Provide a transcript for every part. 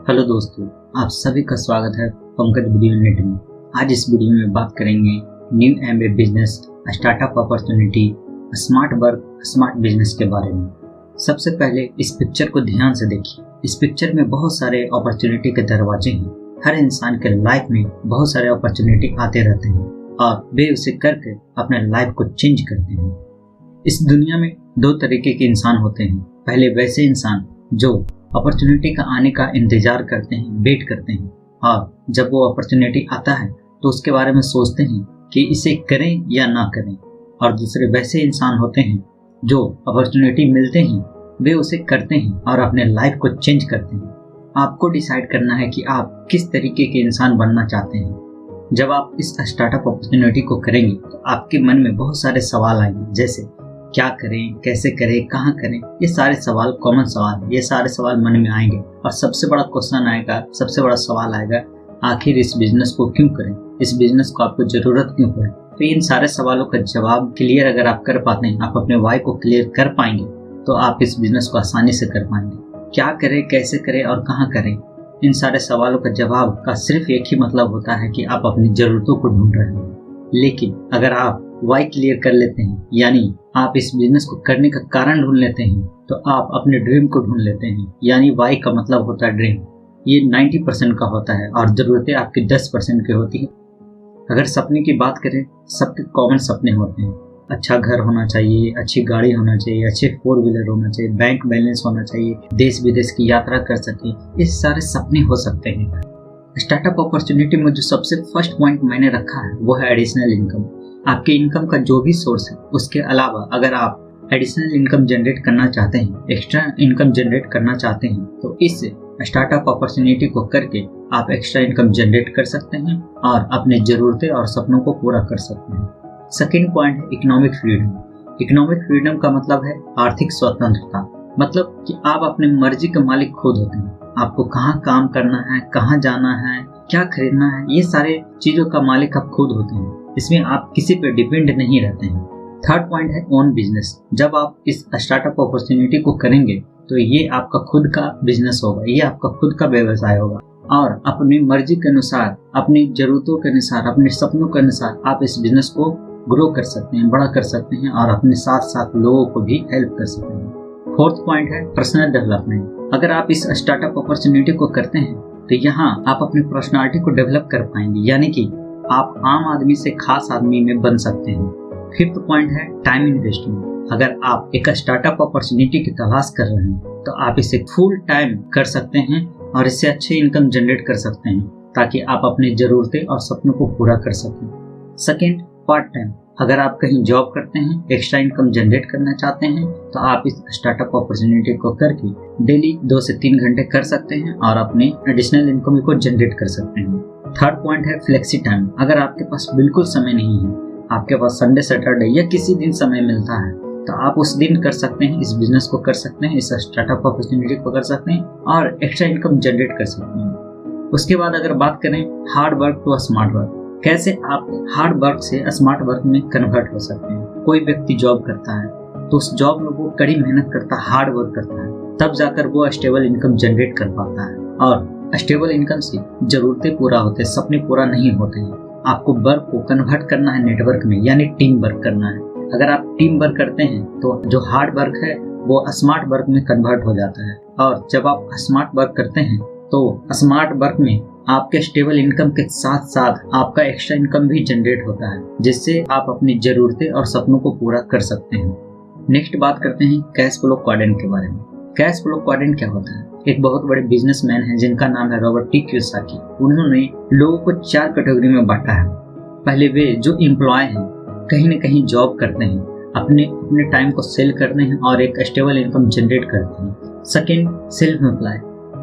Hello दोस्तों, आप सभी का स्वागत है पंकज वीडियो नेट में। आज इस वीडियो में बात करेंगे न्यू एमबे business, startup opportunity, smart work, smart business के बारे में। सबसे पहले इस पिक्चर को ध्यान से देखिए। इस पिक्चर में बहुत सारे अपॉर्चुनिटी के दरवाजे हैं। हर इंसान के लाइफ में बहुत सारे अपॉर्चुनिटी आते रहते हैं और वे उसे करके अपने लाइफ को चेंज करते हैं। इस दुनिया में दो तरीके के इंसान होते हैं। पहले वैसे इंसान जो अपॉर्चुनिटी का आने का इंतजार करते हैं, वेट करते हैं, और जब वो अपॉर्चुनिटी आता है तो उसके बारे में सोचते हैं कि इसे करें या ना करें। और दूसरे वैसे इंसान होते हैं जो अपॉर्चुनिटी मिलते ही वे उसे करते हैं और अपने लाइफ को चेंज करते हैं। आपको डिसाइड करना है कि आप किस तरीके के इंसान बनना चाहते हैं। जब आप इस स्टार्टअप अपॉर्चुनिटी को करेंगे तो आपके मन में बहुत सारे सवाल आएंगे, जैसे क्या करें, कैसे करें, कहाँ करें। ये सारे सवाल कॉमन सवाल हैं। ये सारे सवाल मन में आएंगे और सबसे बड़ा क्वेश्चन आएगा, सबसे बड़ा सवाल आएगा, आखिर इस बिजनेस को क्यों करें, इस बिजनेस को आपको जरूरत क्यों पड़े। तो इन सारे सवालों का जवाब क्लियर अगर आप कर पाते हैं, आप अपने वाई को क्लियर कर पाएंगे तो आप इस बिजनेस को आसानी से कर पाएंगे। क्या करें, कैसे करें और कहाँ करें, इन सारे सवालों का जवाब का सिर्फ एक ही मतलब होता है कि आप अपनी जरूरतों को ढूंढ रहे हैं। लेकिन अगर आप वाई क्लियर कर लेते हैं, यानी आप इस बिजनेस को करने का कारण ढूंढ लेते हैं, तो आप अपने ड्रीम को ढूंढ लेते हैं। यानी वाई का मतलब होता है ड्रीम। ये 90% का होता है और जरूरतें आपकी 10% की होती है। अगर सपने की बात करें, सबके कॉमन सपने होते हैं। अच्छा घर होना चाहिए, अच्छी गाड़ी होना चाहिए, अच्छे 4 व्हीलर होना चाहिए, बैंक बैलेंस होना चाहिए, देश विदेश की यात्रा कर सके। ये सारे सपने हो सकते हैं। स्टार्टअप अपॉर्चुनिटी में जो सबसे फर्स्ट पॉइंट मैंने रखा है वो है एडिशनल इनकम। आपके इनकम का जो भी सोर्स है उसके अलावा अगर आप एडिशनल इनकम जनरेट करना चाहते हैं, एक्स्ट्रा इनकम जनरेट करना चाहते हैं, तो इस स्टार्टअप अपॉर्चुनिटी को करके आप एक्स्ट्रा इनकम जनरेट कर सकते हैं और अपने जरूरतें और सपनों को पूरा कर सकते हैं। सेकेंड पॉइंट है इकोनॉमिक फ्रीडम। इकोनॉमिक फ्रीडम का मतलब है आर्थिक स्वतंत्रता। मतलब कि आप अपने मर्जी के मालिक खुद होते हैं। आपको कहाँ काम करना है, कहाँ जाना है, क्या खरीदना है, ये सारे चीजों का मालिक आप खुद होते हैं। इसमें आप किसी पे डिपेंड नहीं रहते हैं। थर्ड पॉइंट है ओन बिजनेस। जब आप इस स्टार्टअप अपॉर्चुनिटी को करेंगे तो ये आपका खुद का बिजनेस होगा, ये आपका खुद का व्यवसाय होगा और अपनी मर्जी के अनुसार, अपनी जरूरतों के अनुसार, अपने सपनों के अनुसार आप इस बिजनेस को ग्रो कर सकते हैं, बड़ा कर सकते हैं और अपने साथ साथ लोगों को भी हेल्प कर सकते हैं। फोर्थ पॉइंट है पर्सनल डेवलपमेंट। अगर आप इस स्टार्टअप अपॉर्चुनिटी को करते हैं तो यहाँ आप अपनी पर्सनालिटी को डेवलप कर पाएंगे, यानी कि आप आम आदमी से खास आदमी में बन सकते हैं। फिफ्थ पॉइंट है टाइम इन्वेस्टमेंट। अगर आप एक स्टार्टअप अपॉर्चुनिटी की तलाश कर रहे हैं तो आप इसे फुल टाइम कर सकते हैं और इससे अच्छे इनकम जनरेट कर सकते हैं ताकि आप अपनी जरूरतें और सपनों को पूरा कर सकें। Second, part time. अगर आप कहीं जॉब करते हैं, एक्स्ट्रा इनकम जनरेट करना चाहते हैं, तो आप इस स्टार्टअप अपॉर्चुनिटी को करके डेली 2 से 3 घंटे कर सकते हैं और अपने एडिशनल इनकम को जनरेट कर सकते हैं। थर्ड पॉइंट है फ्लेक्सी टाइम। अगर आपके पास बिल्कुल समय नहीं है, आपके पास संडे, सैटरडे या किसी दिन समय मिलता है, तो आप उस दिन कर सकते हैं, इस बिजनेस को कर सकते हैं, इस स्टार्टअप अपॉर्चुनिटी को कर सकते हैं और एक्स्ट्रा इनकम जनरेट कर सकते हैं। उसके बाद अगर बात करें hard work to smart work, कैसे आप हार्ड वर्क से स्मार्ट वर्क में कन्वर्ट हो सकते हैं। कोई व्यक्ति जॉब करता है तो उस जॉब में वो कड़ी मेहनत करता है, हार्ड वर्क करता है, तब जाकर वो स्टेबल इनकम जनरेट कर पाता है। और स्टेबल इनकम से जरूरतें पूरा होते हैं, सपने पूरा नहीं होते हैं। आपको वर्क को कन्वर्ट करना है नेटवर्क में, यानी टीम वर्क करना है। अगर आप टीम वर्क करते हैं तो जो हार्ड वर्क है वो स्मार्ट वर्क में कन्वर्ट हो जाता है और जब आप स्मार्ट वर्क करते हैं तो स्मार्ट वर्क में आपके स्टेबल इनकम के साथ साथ आपका एक्स्ट्रा इनकम भी जनरेट होता है, जिससे आप अपनी जरूरतें और सपनों को पूरा कर सकते हैं। नेक्स्ट बात करते हैं कैश फ्लो क्वाड्रेंट के बारे में। कैश फ्लो क्वाड्रेंट क्या होता है? एक बहुत बड़े बिजनेसमैन हैं जिनका नाम है रॉबर्ट टी कियोसाकी। उन्होंने लोगों को 4 कैटेगरी में बांटा है। पहले वे जो एम्प्लॉय हैं, कहीं न कहीं जॉब करते हैं, अपने टाइम को सेल करते हैं और एक स्टेबल इनकम जनरेट करते हैं। Second, self employ.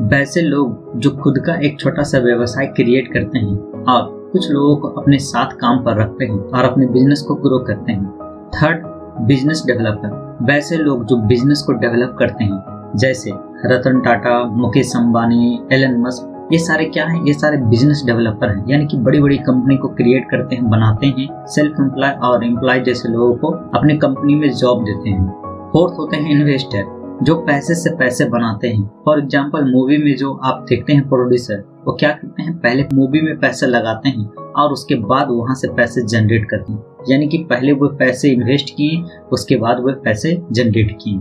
वैसे लोग जो खुद का एक छोटा सा व्यवसाय क्रिएट करते हैं और कुछ लोगों को अपने साथ काम पर रखते हैं और अपने बिजनेस को ग्रो करते हैं। Third, business developer. वैसे लोग जो बिजनेस को डेवलप करते हैं, जैसे रतन टाटा, मुकेश अंबानी, एलन मस्क, ये सारे क्या हैं? ये सारे बिजनेस डेवलपर हैं, यानी कि बड़ी बड़ी कंपनी को क्रिएट करते हैं, बनाते हैं। सेल्फ एम्प्लॉय और एम्प्लॉय जैसे लोगों को अपनी कंपनी में जॉब देते हैं। फोर्थ होते हैं इन्वेस्टर। जो पैसे से पैसे बनाते हैं। फॉर एग्जाम्पल मूवी में जो आप देखते हैं प्रोड्यूसर, वो क्या करते हैं, पहले मूवी में पैसे लगाते हैं और उसके बाद वहां से पैसे जनरेट करते हैं। यानी कि पहले वो पैसे इन्वेस्ट किए, उसके बाद वो पैसे जनरेट किए।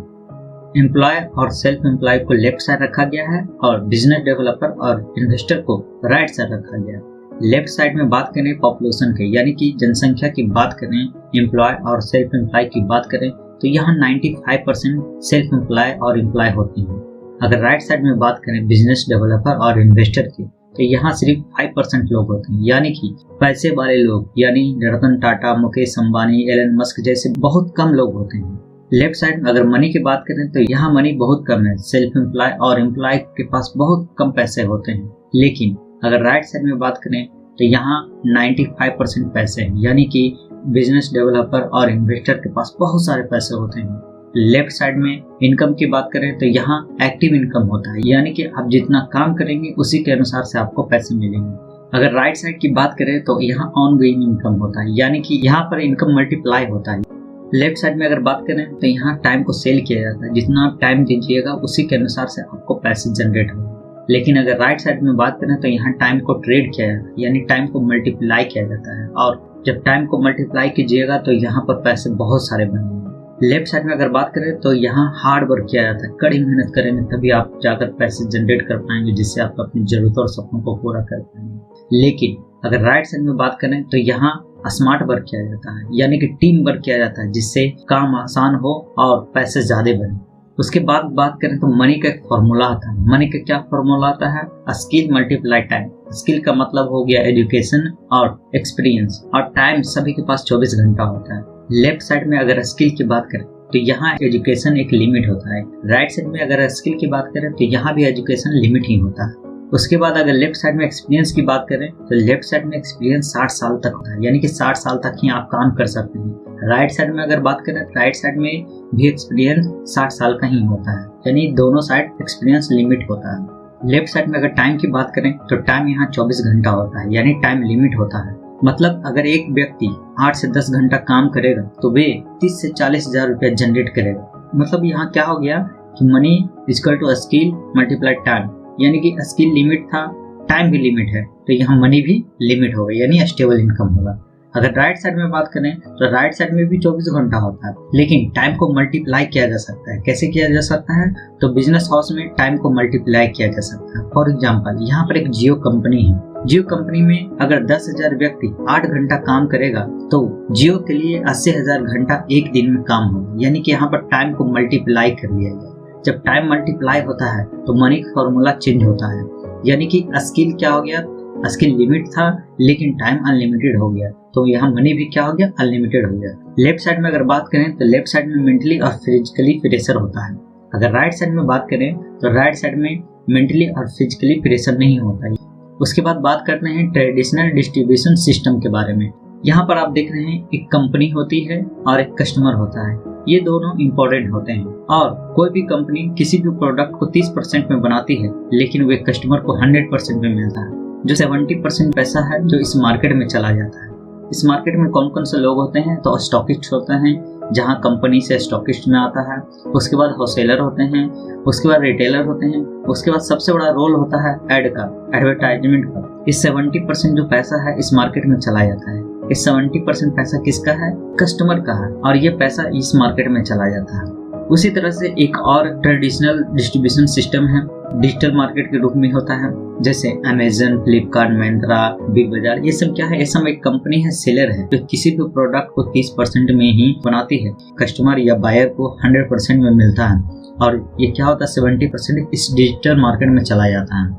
एम्प्लॉय और सेल्फ एम्प्लॉय को लेफ्ट साइड रखा गया है और बिजनेस डेवलपर और इन्वेस्टर को राइट साइड रखा गया है। लेफ्ट साइड में बात करें पॉपुलेशन के, यानी कि जनसंख्या की बात करें, एम्प्लॉय और सेल्फ एम्प्लॉय की बात करें, तो यहाँ 95% सेल्फ एम्प्लॉय और एम्प्लॉय होते हैं। अगर राइट साइड में बात करें बिजनेस डेवलपर और इन्वेस्टर की, तो यहाँ सिर्फ 5% लोग होते हैं, यानी कि पैसे वाले लोग, यानी रतन टाटा, मुकेश अंबानी, एलन मस्क जैसे बहुत कम लोग होते हैं। लेफ्ट साइड में अगर मनी की बात करें तो यहाँ मनी बहुत कम है, सेल्फ एम्प्लॉय और एम्प्लॉय के पास बहुत कम पैसे होते हैं। लेकिन अगर राइट साइड में बात करें तो यहाँ 95% पैसे हैं, यानी कि बिजनेस डेवलपर और इन्वेस्टर के पास बहुत सारे पैसे होते हैं। लेफ्ट साइड में इनकम की बात करें तो यहाँ एक्टिव इनकम होता है, यानी कि आप जितना काम करेंगे उसी के अनुसार से आपको पैसे मिलेंगे। अगर राइट साइड की बात करें तो यहाँ ऑन गोइंग इनकम होता है, यानी कि यहाँ पर इनकम मल्टीप्लाई होता है। लेफ्ट साइड में अगर बात करें तो यहाँ टाइम को सेल किया जाता है, जितना आप टाइम दीजिएगा उसी के अनुसार से आपको पैसे जनरेट होंगे। लेकिन अगर राइट साइड में बात करें तो यहाँ टाइम को ट्रेड किया जाता है, यानी टाइम को मल्टीप्लाई किया जाता है, और जब टाइम को मल्टीप्लाई कीजिएगा तो यहाँ पर पैसे बहुत सारे बनेंगे। लेफ्ट साइड में अगर बात करें तो यहाँ हार्ड वर्क किया जाता है, कड़ी मेहनत करेंगे तभी आप जाकर पैसे जनरेट कर पाएंगे, जिससे आप अपनी जरूरतों और सपनों को पूरा कर पाएंगे। लेकिन अगर राइट साइड में बात करें तो यहाँ स्मार्ट वर्क किया जाता है, यानी कि टीम वर्क किया जाता है, जिससे काम आसान हो और पैसे ज्यादा बने। उसके बाद बात करें तो मनी का एक फॉर्मूला आता है। मनी का क्या फॉर्मूला आता है? Skill multiply time. स्किल का मतलब हो गया एजुकेशन और एक्सपीरियंस, और टाइम सभी के पास 24 घंटा होता है। लेफ्ट साइड में अगर स्किल की बात करें तो यहाँ एजुकेशन एक लिमिट होता है। राइट साइड में अगर स्किल की बात करें तो यहाँ भी एजुकेशन लिमिट ही होता है। उसके बाद अगर लेफ्ट साइड में एक्सपीरियंस की बात करें तो लेफ्ट साइड में एक्सपीरियंस 60 साल तक होता है, यानी कि 60 साल तक ही आप काम कर सकते हैं। राइट साइड में अगर बात करें तो राइट साइड में भी एक्सपीरियंस 60 साल का ही होता है, यानी दोनों साइड एक्सपीरियंस लिमिट होता है। लेफ्ट साइड में अगर टाइम की बात करें तो टाइम यहाँ 24 घंटा होता है, यानी टाइम लिमिट होता है। मतलब अगर एक व्यक्ति 8 से 10 घंटा काम करेगा तो वे 30 से 40 हजार रुपया जनरेट करेगा। मतलब यहाँ क्या हो गया कि money equal to skill multiply time, यानी कि स्किल लिमिट था, टाइम भी लिमिट है, तो यहाँ मनी भी लिमिट होगा, यानी स्टेबल इनकम होगा। अगर राइट साइड में बात करें तो राइट साइड में भी 24 घंटा होता है, लेकिन टाइम को मल्टीप्लाई किया जा सकता है। कैसे किया जा सकता है? तो बिजनेस हाउस में टाइम को मल्टीप्लाई किया जा सकता है। फॉर एग्जाम्पल यहाँ पर एक जियो कंपनी है। जियो कंपनी में अगर 10,000 व्यक्ति 8 घंटा काम करेगा तो जियो के लिए 80,000 घंटा एक दिन में काम होगा, यानी कि यहाँ पर टाइम को मल्टीप्लाई कर लिया गया। जब टाइम मल्टीप्लाई होता है तो मनी का फॉर्मूला चेंज होता है, यानी कि स्किल क्या हो गया, स्किल लिमिट था लेकिन टाइम अनलिमिटेड हो गया, तो यहाँ मनी भी क्या हो गया, अनलिमिटेड हो गया। लेफ्ट साइड में अगर बात करें तो लेफ्ट साइड में मेंटली और फिजिकली प्रेशर होता है। अगर राइट साइड में बात करें तो राइट साइड में मेंटली और फिजिकली प्रेशर नहीं होता है। उसके बाद बात करते हैं ट्रेडिशनल डिस्ट्रीब्यूशन सिस्टम के बारे में। यहाँ पर आप देख रहे हैं एक कंपनी होती है और एक कस्टमर होता है, ये दोनों इम्पोर्टेंट होते हैं। और कोई भी कंपनी किसी भी प्रोडक्ट को 30% में बनाती है, लेकिन वे कस्टमर को 100% में मिलता है। जो 70% पैसा है जो इस मार्केट में चला जाता है। इस मार्केट में कौन कौन से लोग होते हैं? तो स्टॉकिस्ट होते हैं, जहां कंपनी से स्टॉकिस्ट में आता है। उसके बाद होलसेलर होते हैं, उसके बाद रिटेलर होते हैं, उसके बाद सबसे बड़ा रोल होता है एड का, एडवर्टाइजमेंट का। इस 70% जो पैसा है इस मार्केट में चला जाता है। इस 70% पैसा किसका है? कस्टमर का है, और ये पैसा इस मार्केट में चला जाता है। उसी तरह से एक और ट्रेडिशनल डिस्ट्रीब्यूशन सिस्टम है, डिजिटल मार्केट के रूप में होता है, जैसे अमेजन, फ्लिपकार्ट, मिंत्रा, बिग बाजार। ये सब क्या है? ये सब एक कंपनी है, सेलर है, जो किसी भी प्रोडक्ट को 30% में ही बनाती है, कस्टमर या बायर को 100% में मिलता है, और ये क्या होता है 70% इस डिजिटल मार्केट में चला जाता है।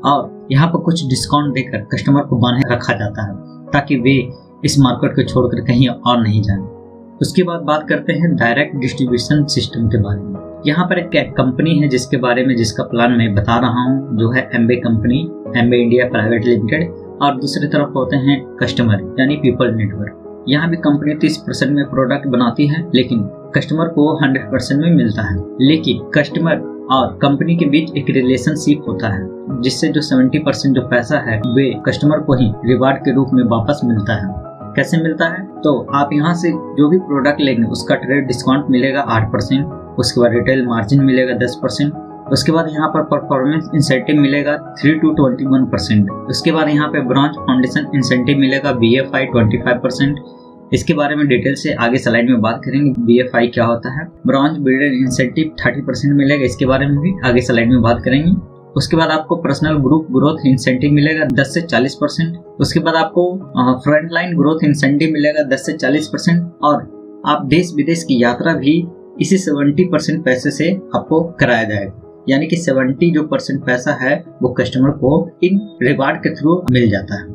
और यहाँ पर कुछ डिस्काउंट देकर कस्टमर को बांधे रखा जाता है ताकि वे इस मार्केट को छोड़कर कहीं और नहीं जाए। उसके बाद बात करते हैं डायरेक्ट डिस्ट्रीब्यूशन सिस्टम के बारे में। यहाँ पर एक कंपनी है जिसके बारे में जिसका प्लान मैं बता रहा हूँ, जो है एमबे कंपनी, एमबे इंडिया प्राइवेट लिमिटेड। और दूसरी तरफ होते हैं कस्टमर, यानी पीपल नेटवर्क। यहाँ भी कंपनी 30% में प्रोडक्ट बनाती है, लेकिन कस्टमर को 100% में मिलता है। लेकिन कस्टमर और कंपनी के बीच एक रिलेशनशिप होता है, जिससे जो 70% जो पैसा है वे कस्टमर को ही रिवार्ड के रूप में वापस मिलता है। कैसे मिलता है? तो आप यहाँ से जो भी प्रोडक्ट लेंगे उसका ट्रेड डिस्काउंट मिलेगा 8%, उसके बाद रिटेल मार्जिन मिलेगा 10%, उसके बाद यहाँ पर परफॉर्मेंस इंसेंटिव मिलेगा 3 to 21%, उसके बाद यहाँ पे ब्रॉन्ज फाउंडेशन इंसेंटिव मिलेगा BFI 25%। इसके बारे में डिटेल से आगे स्लाइड में बात करेंगे BFI क्या होता है। ब्रॉन्ज बिल्डर इंसेंटिव 30% मिलेगा, इसके बारे में भी आगे स्लाइड में बात करेंगे। उसके बाद आपको पर्सनल ग्रुप ग्रोथ इंसेंटिव मिलेगा 10 से 40%, उसके बाद आपको फ्रंट लाइन ग्रोथ इंसेंटिव मिलेगा 10 से 40%, और आप देश विदेश की यात्रा भी इसी 70% पैसे से आपको कराया जाएगा, यानी कि 70 जो % पैसा है वो कस्टमर को इन रिवार्ड के थ्रू मिल जाता है।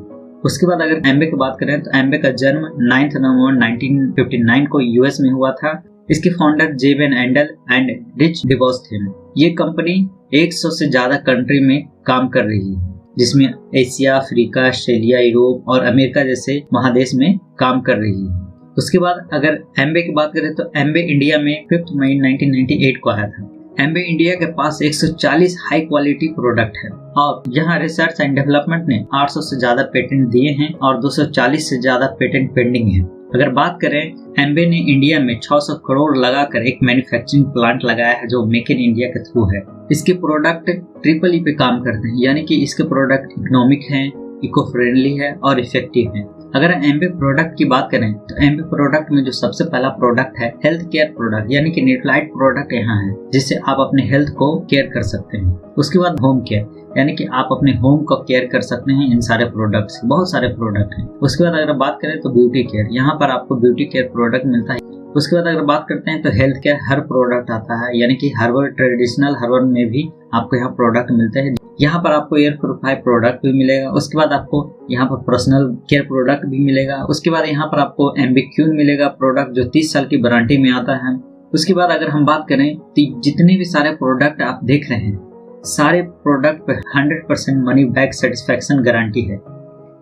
उसके बाद अगर एम्बे की बात करें तो एम्बे का जन्म 9 नवंबर 1959 को यूएस में हुआ था। इसके founder Jay Van Andel and Rich DeVos थे। ये कंपनी 100 से ज्यादा कंट्री में काम कर रही है, जिसमें एशिया, अफ्रीका, ऑस्ट्रेलिया, यूरोप और अमेरिका जैसे महादेश में काम कर रही है। उसके बाद अगर एम्बे की बात करें तो एम्बे इंडिया में 5 मई 1998 को आया था। एम्बे इंडिया के पास 140 हाई क्वालिटी प्रोडक्ट है और यहाँ रिसर्च एंड डेवलपमेंट ने 800 से ज्यादा पेटेंट दिए हैं और 240 से ज्यादा पेटेंट पेंडिंग है। अगर बात करें, एम्बे ने इंडिया में 600 करोड़ लगाकर एक मैन्युफैक्चरिंग प्लांट लगाया है जो मेक इन इंडिया के थ्रू है। इसके प्रोडक्ट ट्रिपल ई पे काम करते हैं, यानी कि इसके प्रोडक्ट इकोनॉमिक हैं, इको फ्रेंडली है और इफेक्टिव है। अगर एम्बे प्रोडक्ट की बात करें तो एम्बे प्रोडक्ट में जो सबसे पहला प्रोडक्ट है हेल्थ केयर प्रोडक्ट, यानी कि न्यूट्रालाइट प्रोडक्ट यहाँ है जिससे आप अपने हेल्थ को केयर कर सकते हैं। उसके बाद होम केयर, यानी कि आप अपने होम को केयर कर सकते हैं इन सारे प्रोडक्ट से। बहुत सारे प्रोडक्ट हैं। उसके बाद अगर बात करें तो ब्यूटी केयर, यहाँ पर आपको ब्यूटी केयर प्रोडक्ट मिलता है। उसके बाद अगर बात करते हैं तो हेल्थ केयर हर प्रोडक्ट आता है, यानी कि हर्बल, ट्रेडिशनल हर्बल में भी आपको यहाँ प्रोडक्ट मिलते हैं। यहाँ पर आपको एयर प्योरीफायर प्रोडक्ट भी मिलेगा। उसके बाद आपको यहाँ पर पर्सनल केयर प्रोडक्ट भी मिलेगा। उसके बाद यहाँ पर आपको एम्बिक्यून मिलेगा प्रोडक्ट जो 30 साल की वारंटी में आता है। उसके बाद अगर हम बात करें तो जितने भी सारे प्रोडक्ट आप देख रहे हैं, सारे प्रोडक्ट पे 100% मनी बैक सेटिस्फैक्शन गारंटी है।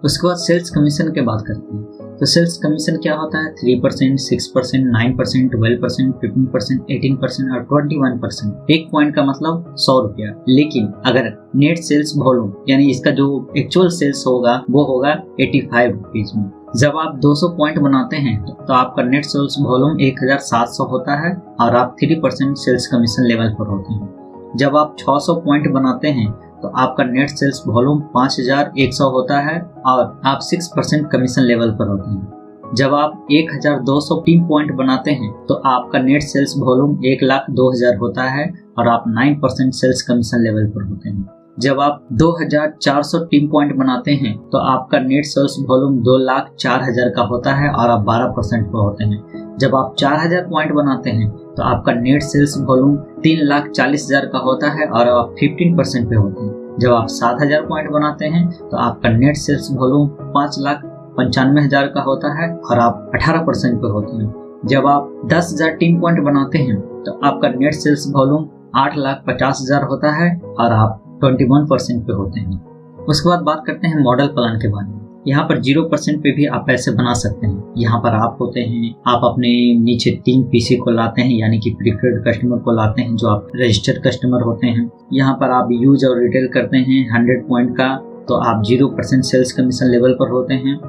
उसके बाद सेल्स कमीशन की बात करते हैं तो सेल्स कमीशन क्या होता है? 3%, 6%, 9%, 12%, 15%, 18% और 21%। एक पॉइंट का मतलब 100 रुपया। लेकिन अगर नेट सेल्स वॉल्यूम यानी इसका जो एक्चुअल सेल्स होगा वो होगा 85 रुपीज में। जब आप 200 पॉइंट बनाते हैं तो आपका नेट सेल्स वॉल्यूम 1700 होता है और आप 3% सेल्स कमीशन लेवल पर होते हैं। जब आप 600 पॉइंट बनाते हैं तो आपका नेट सेल्स वॉल्यूम 5100 होता है और आप 6% कमीशन लेवल पर होते हैं। जब आप 1203 पॉइंट बनाते हैं तो आपका नेट सेल्स वॉल्यूम 1,02,000 होता है और आप 9% सेल्स कमीशन लेवल पर होते हैं। जब आप 2403 पॉइंट बनाते हैं तो आपका नेट सेल्स वॉल्यूम 2,04,000 का होता है और आप 12% पर होते हैं। जब आप 4000 पॉइंट बनाते हैं तो आपका नेट सेल्स वॉल्यूम 3,40,000 का होता है और आप 15% पे होते हैं। जब आप 7000 पॉइंट बनाते हैं तो आपका नेट सेल्स वॉल्यूम 5,95,000 का होता है और आप 18% पे होते हैं। जब आप 10,000 टीम पॉइंट बनाते हैं तो आपका नेट सेल्स वॉल्यूम 8,50,000 होता है और आप 21% पे होते हैं। उसके बाद बात करते हैं मॉडल प्लान के बारे में। यहाँ पर 0% पे भी आप पैसे बना सकते हैं। यहाँ पर आप होते हैं, आप अपने नीचे 3 पीसी को लाते हैं, यानी कि प्रीफर्ड कस्टमर को लाते हैं जो आप रजिस्टर्ड कस्टमर होते हैं। यहाँ पर आप यूज और रिटेल करते हैं 100 पॉइंट का तो आप 0% सेल्स कमीशन लेवल पर होते हैं।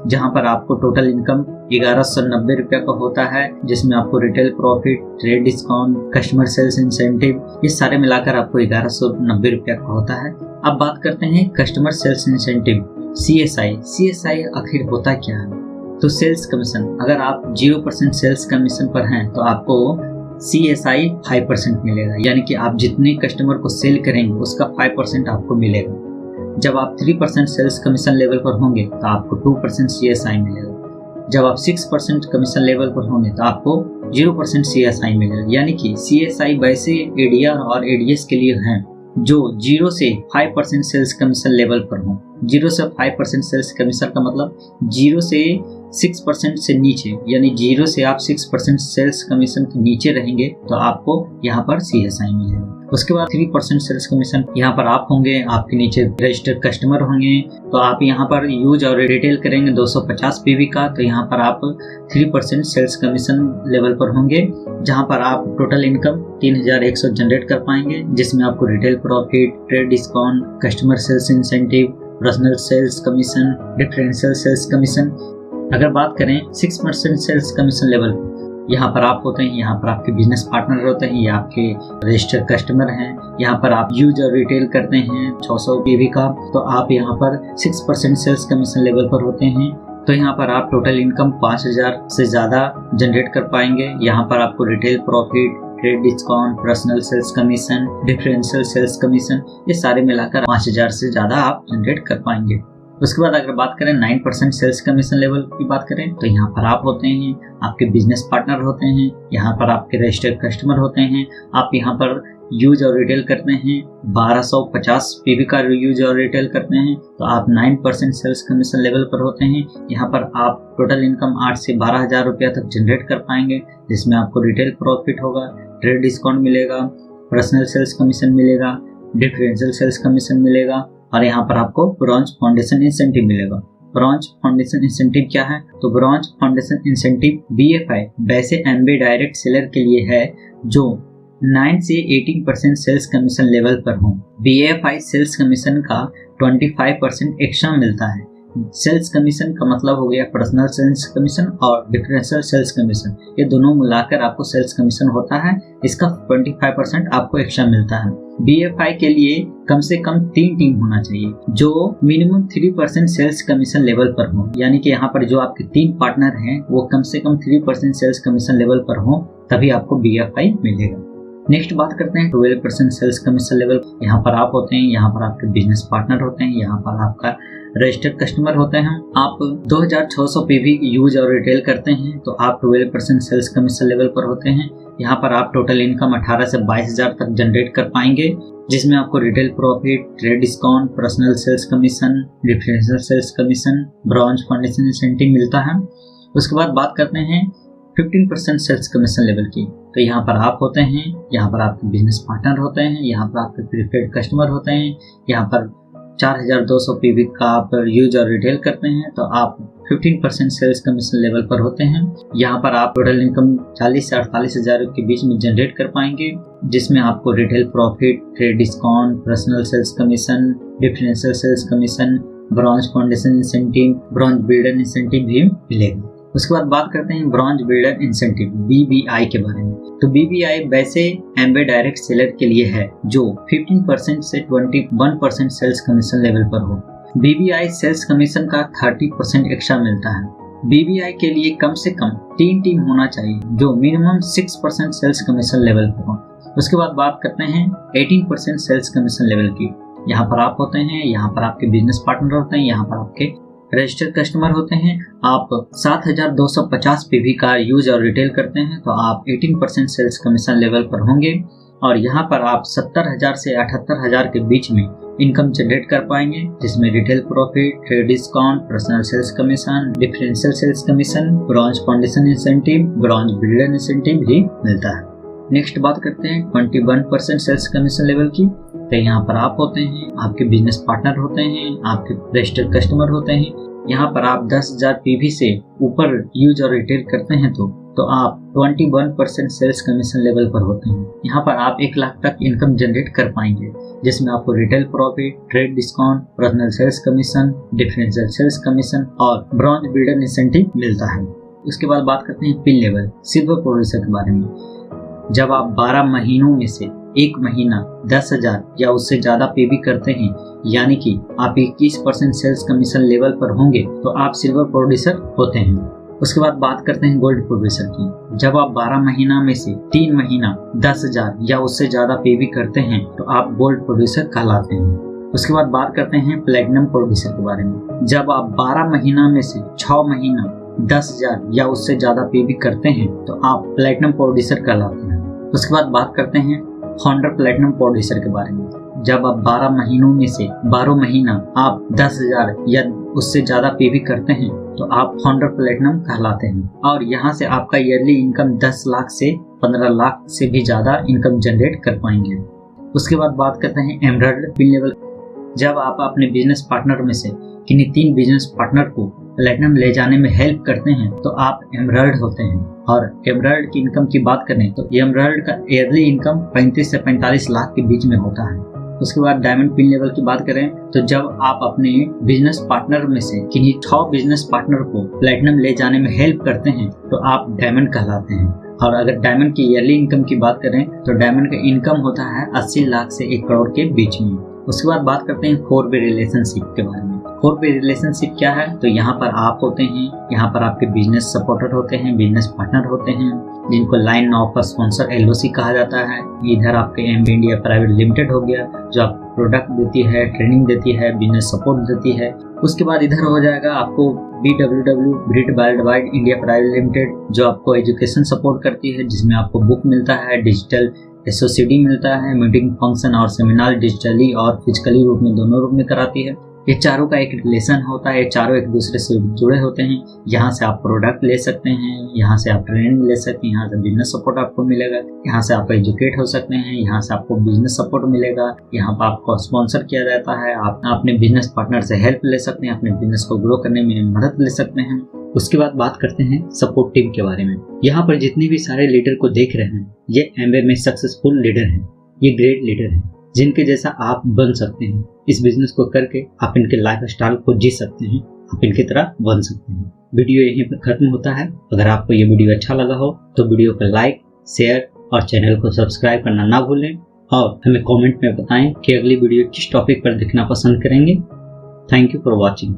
जहाँ पर आपको टोटल इनकम 1190 रुपया का होता है, जिसमें आपको retail profit, trade discount, customer sales incentive, ये सारे मिलाकर आपको 1190 रुपया का होता है। अब बात करते हैं कस्टमर सेल्स इंसेंटिव CSI आखिर होता क्या है? तो सेल्स कमीशन, अगर आप 0% सेल्स कमीशन पर हैं तो आपको CSI 5% मिलेगा, यानी कि आप जितने कस्टमर को सेल करेंगे उसका 5% आपको मिलेगा। जब आप 3% सेल्स कमीशन लेवल पर होंगे तो आपको 2% CSI मिलेगा। जब आप 6% कमीशन लेवल पर होंगे तो आपको 0% CSI मिलेगा, यानी कि CSI वैसे ADR और ADS के लिए हैं जो 0 से 5% सेल्स कमीशन लेवल पर हो। 0 से 5% सेल्स कमीशन का मतलब 0 से 6% से नीचे, यानी 0 से आप 6% सेल्स कमीशन के नीचे रहेंगे तो आपको यहाँ पर CSI मिलेगा। उसके बाद 3% सेल्स कमीशन, यहाँ पर आप होंगे, आपके नीचे रजिस्टर्ड कस्टमर होंगे तो आप यहाँ पर यूज और रिटेल करेंगे 250 PV का तो यहाँ पर आप 3% सेल्स कमीशन लेवल पर होंगे, जहाँ पर आप टोटल इनकम 3100 जनरेट कर पाएंगे, जिसमें आपको retail profit, trade discount, customer sales incentive, personal sales commission, differential sales commission, अगर बात करें 6% सेल्स कमीशन लेवल, यहाँ पर आप होते हैं, यहाँ पर आपके बिजनेस पार्टनर होते हैं, ये आपके रजिस्टर्ड कस्टमर हैं। यहाँ पर आप यूज और रिटेल करते हैं 600 PV का, तो आप यहाँ पर 6% सेल्स कमीशन लेवल पर होते हैं। तो यहाँ पर आप टोटल इनकम 5000 से ज़्यादा जनरेट कर पाएंगे। यहाँ पर आपको retail profit, trade discount, personal sales commission, differential sales commission, ये सारे मिलाकर 5000 से ज़्यादा आप जनरेट कर पाएंगे। उसके बाद अगर बात करें 9% सेल्स कमीशन लेवल की बात करें, तो यहाँ पर आप होते हैं, आपके बिजनेस पार्टनर होते हैं, यहाँ पर आपके रजिस्टर्ड कस्टमर होते हैं, आप यहाँ पर यूज और रिटेल करते हैं 1250 PV का यूज और रिटेल करते हैं, तो आप 9% सेल्स कमीशन लेवल पर होते हैं। यहाँ पर आप टोटल इनकम 8 से 12,000 रुपया तक जनरेट कर पाएंगे, जिसमें आपको रिटेल प्रॉफिट होगा, ट्रेड डिस्काउंट मिलेगा, पर्सनल सेल्स कमीशन मिलेगा, डिफरेंशियल सेल्स कमीशन मिलेगा, और यहाँ पर आपको ब्रॉन्ज फाउंडेशन इंसेंटिव मिलेगा। ब्रॉन्ज फाउंडेशन इंसेंटिव क्या है? तो ब्रॉन्ज फाउंडेशन इंसेंटिव BFI वैसे MBA डायरेक्ट सेलर के लिए है जो 9 से 18% सेल्स कमीशन लेवल पर हो। BFI सेल्स कमीशन का 25% एक्स्ट्रा मिलता है। सेल्स कमीशन का मतलब हो गया पर्सनल सेल्स कमीशन और डिफरेंशियल सेल्स कमीशन, ये दोनों मिलाकर आपको सेल्स कमीशन होता है। इसका 25% आपको एक्स्ट्रा मिलता है। BFI के लिए कम से कम 3 टीम होना चाहिए जो मिनिमम 3% सेल्स कमीशन लेवल पर हो, यानी कि यहाँ पर जो आपके 3 पार्टनर हैं वो कम से कम 3% सेल्स कमीशन लेवल पर हो, तभी आपको BFI मिलेगा। नेक्स्ट बात करते हैं 12% सेल्स कमीशन लेवल। यहाँ पर आप होते हैं, यहाँ पर आपके बिजनेस पार्टनर होते हैं, यहाँ पर आपका रजिस्टर्ड कस्टमर होते हैं। आप 2600 PV यूज और रिटेल करते हैं, तो आप 12% सेल्स कमीशन लेवल पर होते हैं। यहाँ पर आप टोटल इनकम 18 से 22,000 तक जनरेट कर पाएंगे, जिसमें आपको retail profit, trade discount, personal sales commission, differential sales commission, bronze foundation incentive मिलता है। उसके बाद बात करते हैं 15% सेल्स कमीशन लेवल की, तो यहाँ पर आप होते हैं, यहाँ पर आपके बिजनेस पार्टनर होते हैं, यहाँ पर आपके प्रीपेड कस्टमर होते हैं, यहाँ पर 4200 PV का आप यूज और रिटेल करते हैं, तो आप 15% सेल्स कमीशन लेवल पर होते हैं। यहाँ पर आप टोटल इनकम 40 से 48,000 के बीच में जनरेट कर पाएंगे, जिसमें आपको retail profit, trade discount, personal sales commission, differential sales commission, bronze foundation incentive, bronze builder incentive भी मिलेगा। उसके बाद बात करते हैं ब्रॉन्ज बिल्डर इंसेंटिव BBI के बारे में। तो BBI वैसे MBA डायरेक्ट सेलर के लिए है जो 15% से 21% सेल्स कमीशन लेवल पर हो। BBI सेल्स कमीशन का 30% एक्स्ट्रा मिलता है। BBI के लिए कम से कम 3 टीम होना चाहिए जो मिनिमम 6% सेल्स कमीशन लेवल पर हो। उसके बाद बात करते हैं 18% सेल्स कमीशन लेवल की। यहाँ पर आप होते हैं, यहाँ पर आपके बिजनेस पार्टनर होते हैं, यहाँ पर आपके रजिस्टर्ड कस्टमर होते हैं। आप 7250 PV का यूज और रिटेल करते हैं, तो आप 18% सेल्स कमीशन लेवल पर होंगे, और यहाँ पर आप 70,000 से 78,000 के बीच में इनकम जनरेट कर पाएंगे, जिसमें retail profit, trade discount, personal sales commission, differential sales commission, bronze foundation incentive, bronze builder incentive भी मिलता है। नेक्स्ट बात करते हैं 21% सेल्स कमीशन लेवल की। तो यहाँ पर आप होते हैं, आपके बिजनेस पार्टनर होते हैं, आपके रजिस्टर्ड कस्टमर होते हैं। यहाँ पर आप 10,000 PV से ऊपर यूज और रिटेल करते हैं, तो आप 21% सेल्स कमीशन लेवल पर होते हैं। यहाँ पर आप 1 लाख तक इनकम जनरेट कर पाएंगे, जिसमें आपको retail profit, trade discount, personal sales commission, differential sales commission और ब्रॉन्ज बिल्डर इंसेंटिव मिलता है। उसके बाद बात करते हैं पिन लेवल सिल्वर प्रोड्यूसर के बारे में। जब आप 12 महीनों में से 1 महीना 10,000 या उससे ज़्यादा PV करते हैं, यानी कि आप 21% सेल्स कमीशन लेवल पर होंगे, तो आप सिल्वर प्रोड्यूसर होते हैं। उसके बाद बात करते हैं गोल्ड प्रोड्यूसर की। जब आप 12 महीना में से 3 महीना 10,000 या उससे ज़्यादा PV करते हैं, तो आप गोल्ड प्रोड्यूसर कहलाते हैं। उसके बाद बात करते हैं प्लेटिनम प्रोड्यूसर के बारे में। जब आप 12 महीना में से 6 महीना 10,000 या उससे ज़्यादा PV करते हैं, तो आप प्लेटिनम प्रोड्यूसर कहलाते हैं। उसके बाद बात करते हैं फाउंडर प्लेटिनम प्रोड्यूसर के बारे में। जब आप 12 महीनों में से 12 महीना आप 10,000 या उससे ज़्यादा PV करते हैं, तो आप फाउंडर प्लेटिनम कहलाते हैं, और यहाँ से आपका ईयरली इनकम 10 लाख से 15 लाख से भी ज़्यादा इनकम जनरेट कर पाएंगे। उसके बाद बात करते हैं एमराल्ड पिन लेवल। जब आप अपने बिजनेस पार्टनर में से किन्हीं 3 बिजनेस पार्टनर को प्लेटिनम ले जाने में हेल्प करते हैं, तो आप एमराल्ड होते हैं। और एमराल्ड की इनकम की बात करें तो एमराल्ड का ईयरली इनकम 35 से 45 लाख के बीच में होता है। उसके बाद डायमंड पिन लेवल की बात करें तो जब आप अपने बिजनेस पार्टनर में से किन्हीं 6 बिजनेस पार्टनर को प्लैटिनम ले जाने में हेल्प करते हैं तो आप डायमंड कहलाते हैं। और अगर डायमंड की ईयरली इनकम की बात करें तो डायमंड का इनकम होता है 80 लाख से 1 करोड़ के बीच में। उसके बाद बात करते हैं 4 वे रिलेशनशिप के बारे में। 4 वे रिलेशनशिप क्या है? तो यहाँ पर आप होते हैं, यहाँ पर आपके बिजनेस सपोर्टर होते हैं, बिजनेस पार्टनर होते हैं, जिनको लाइन ऑफ स्पॉन्सर LOC कहा जाता है। इधर आपके एमबे इंडिया प्राइवेट लिमिटेड हो गया जो आपको प्रोडक्ट देती है, ट्रेनिंग देती है, बिजनेस सपोर्ट देती है। उसके बाद इधर हो जाएगा आपको BWW Britt worldwide India private limited जो आपको एजुकेशन सपोर्ट करती है, जिसमें आपको बुक मिलता है, डिजिटल SOCD मिलता है, मीटिंग फंक्शन और सेमिनार डिजिटली और फिजिकली रूप में दोनों रूप में कराती है। ये चारों का एक रिलेशन होता है, ये चारों एक दूसरे से जुड़े होते हैं। यहाँ से आप प्रोडक्ट ले सकते हैं, यहाँ से आप ट्रेनिंग ले सकते हैं, यहाँ से बिजनेस सपोर्ट आपको मिलेगा, यहाँ से आप एजुकेट हो सकते हैं, यहाँ से आपको बिजनेस सपोर्ट मिलेगा, यहाँ पर आपको स्पॉन्सर किया जाता है, आप अपने बिजनेस पार्टनर से हेल्प ले सकते हैं, अपने बिजनेस को ग्रो करने में मदद ले सकते हैं। उसके बाद बात करते हैं सपोर्ट टीम के बारे में। यहाँ पर जितने भी सारे लीडर को देख रहे हैं ये एमबे में सक्सेसफुल लीडर हैं, ये ग्रेट लीडर हैं जिनके जैसा आप बन सकते हैं। इस बिजनेस को करके आप इनके लाइफ स्टाइल को जी सकते हैं, आप इनकी तरह बन सकते हैं। वीडियो यहीं पर खत्म होता है। अगर आपको ये वीडियो अच्छा लगा हो तो वीडियो को लाइक, शेयर और चैनल को सब्सक्राइब करना ना भूलें और हमें कमेंट में बताएं कि अगली वीडियो किस टॉपिक पर देखना पसंद करेंगे। Thank you for watching.